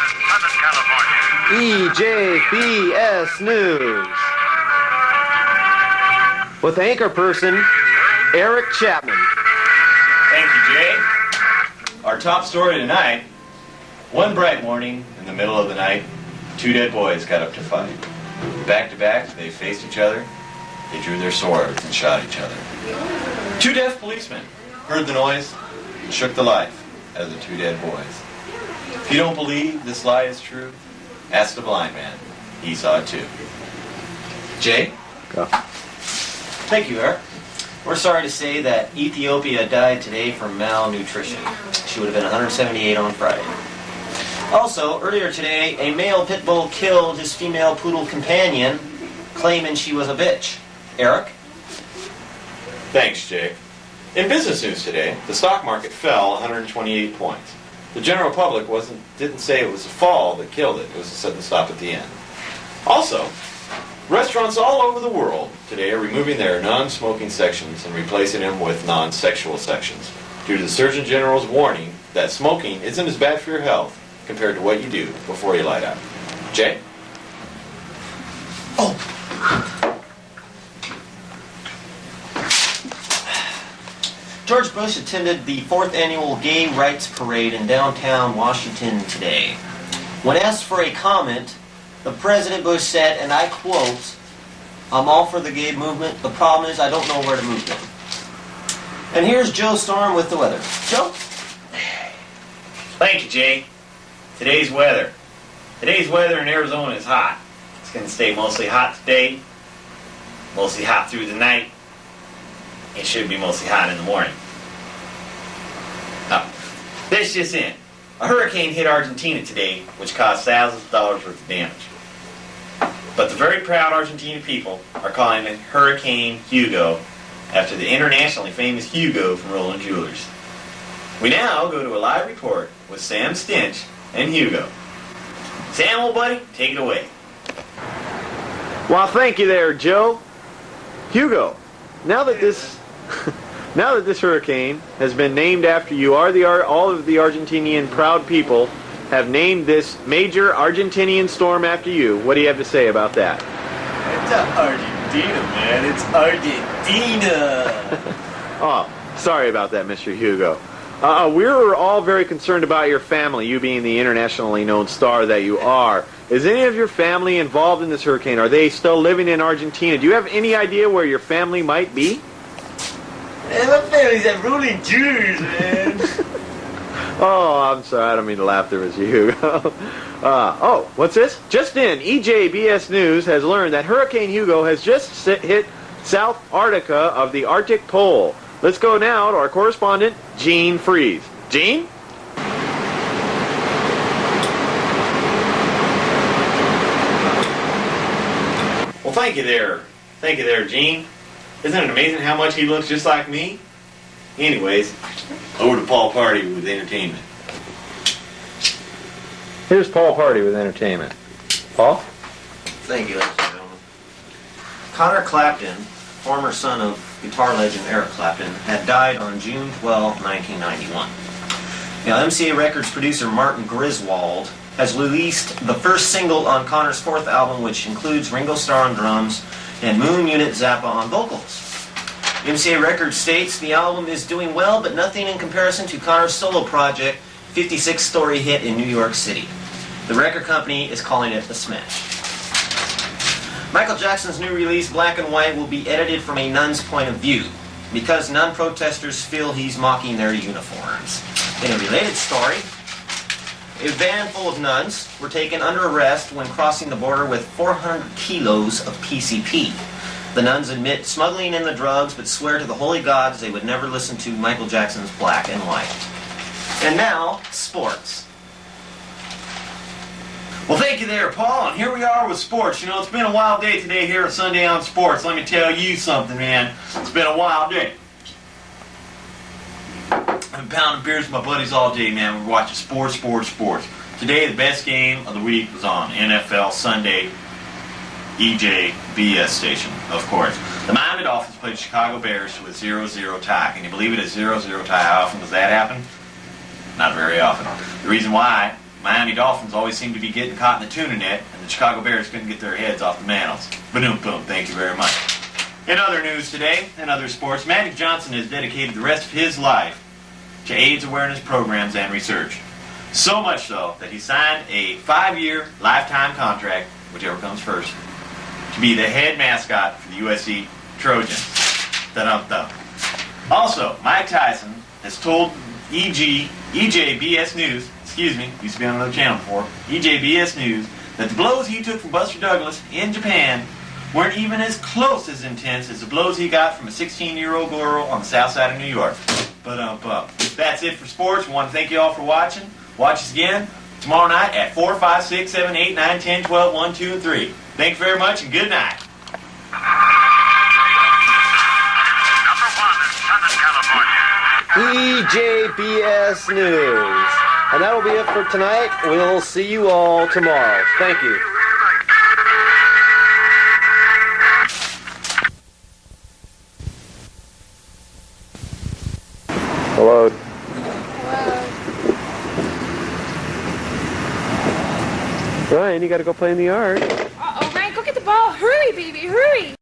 Pleasant, EJBS News. With anchor person, Eric Chapman. Thank you, Jay. Our top story tonight, one bright morning in the middle of the night, two dead boys got up to fight. Back to back, they faced each other, they drew their swords and shot each other. Two deaf policemen heard the noise and shook the life out of the two dead boys. If you don't believe this lie is true, ask the blind man. He saw it too. Jay? Go. Thank you, Eric. We're sorry to say that Ethiopia died today from malnutrition. She would have been 178 on Friday. Also, earlier today, a male pit bull killed his female poodle companion, claiming she was a bitch. Eric? Thanks, Jay. In business news today, the stock market fell 128 points. The general public didn't say it was the fall that killed it. It was a sudden stop at the end. Also, restaurants all over the world today are removing their non-smoking sections and replacing them with non-sexual sections due to the Surgeon General's warning that smoking isn't as bad for your health compared to what you do before you lie down. Jay? Oh! George Bush attended the 4th annual Gay Rights Parade in downtown Washington today. When asked for a comment, the President Bush said, and I quote, "I'm all for the gay movement. The problem is I don't know where to move them." And here's Joe Storm with the weather. Joe? Thank you, Jay. Today's weather. Today's weather in Arizona is hot. It's going to stay mostly hot today, mostly hot through the night. It should be mostly hot in the morning. Oh, this just in. A hurricane hit Argentina today, which caused thousands of dollars worth of damage. But the very proud Argentina people are calling it Hurricane Hugo, after the internationally famous Hugo from Roland Jewelers. We now go to a live report with Sam Stinch and Hugo. Sam, old buddy, take it away. Well, thank you there, Joe. Hugo, now that this hurricane has been named after you, all of the Argentinian proud people have named this major Argentinian storm after you. What do you have to say about that? It's Argentina, man. It's Argentina. Oh, sorry about that, Mr. Hugo. We're all very concerned about your family, you being the internationally known star that you are. Is any of your family involved in this hurricane? Are they still living in Argentina? Do you have any idea where your family might be? Man, my family's at Roland Jewelers, man. Oh, I'm sorry. I don't mean to laugh. There was you. Oh, what's this? Just in, EJBS News has learned that Hurricane Hugo has just hit South Antarctica of the Arctic Pole. Let's go now to our correspondent, Gene Freeze. Gene? Well, thank you there. Thank you there, Gene. Isn't it amazing how much he looks just like me? Anyways, over to Paul Party with entertainment. Here's Paul Party with entertainment. Paul? Thank you, ladies and gentlemen. Connor Clapton, former son of guitar legend Eric Clapton, had died on June 12, 1991. Now, MCA Records producer Martin Griswold has released the first single on Connor's 4th album, which includes Ringo Starr on drums and Moon Unit Zappa on vocals. MCA Records states the album is doing well, but nothing in comparison to Connor's solo project, 56-story hit in New York City. The record company is calling it a smash. Michael Jackson's new release, Black and White, will be edited from a nun's point of view, because nun protesters feel he's mocking their uniforms. In a related story, a van full of nuns were taken under arrest when crossing the border with 400 kilos of PCP. The nuns admit smuggling in the drugs, but swear to the holy gods they would never listen to Michael Jackson's Black and White. And now, sports. Well, thank you there, Paul. And here we are with sports. You know, it's been a wild day today here at Sunday on Sports. Let me tell you something, man. It's been a wild day. I've been pounding beers with my buddies all day, man. We're watching sports. Today, the best game of the week was on NFL Sunday, EJBS station, of course. The Miami Dolphins played the Chicago Bears with 0-0 tie. Can you believe it? A 0-0 tie. How often does that happen? Not very often. The reason why Miami Dolphins always seem to be getting caught in the tuna net, and the Chicago Bears couldn't get their heads off the mantles. Ba-doom boom, thank you very much. In other news today, and other sports, Magic Johnson has dedicated the rest of his life to AIDS awareness programs and research. So much so that he signed a 5-year lifetime contract, whichever comes first, to be the head mascot for the USC Trojans. Da-dum-dum. Also, Mike Tyson has told EJBS News, used to be on another channel before, EJBS News, that the blows he took from Buster Douglas in Japan weren't even as close as intense as the blows he got from a 16-year-old girl on the south side of New York. Ba-dum-bum. That's it for sports. We want to thank you all for watching. Watch us again tomorrow night at 4, 5, 6, 7, 8, 9, 10, 12, 1, 2, and 3. Thank you very much and good night. EJBS News. And that'll be it for tonight. We'll see you all tomorrow. Thank you. Hello. Ryan, you gotta go play in the yard. Uh-oh, Ryan, go get the ball. Hurry, baby, hurry.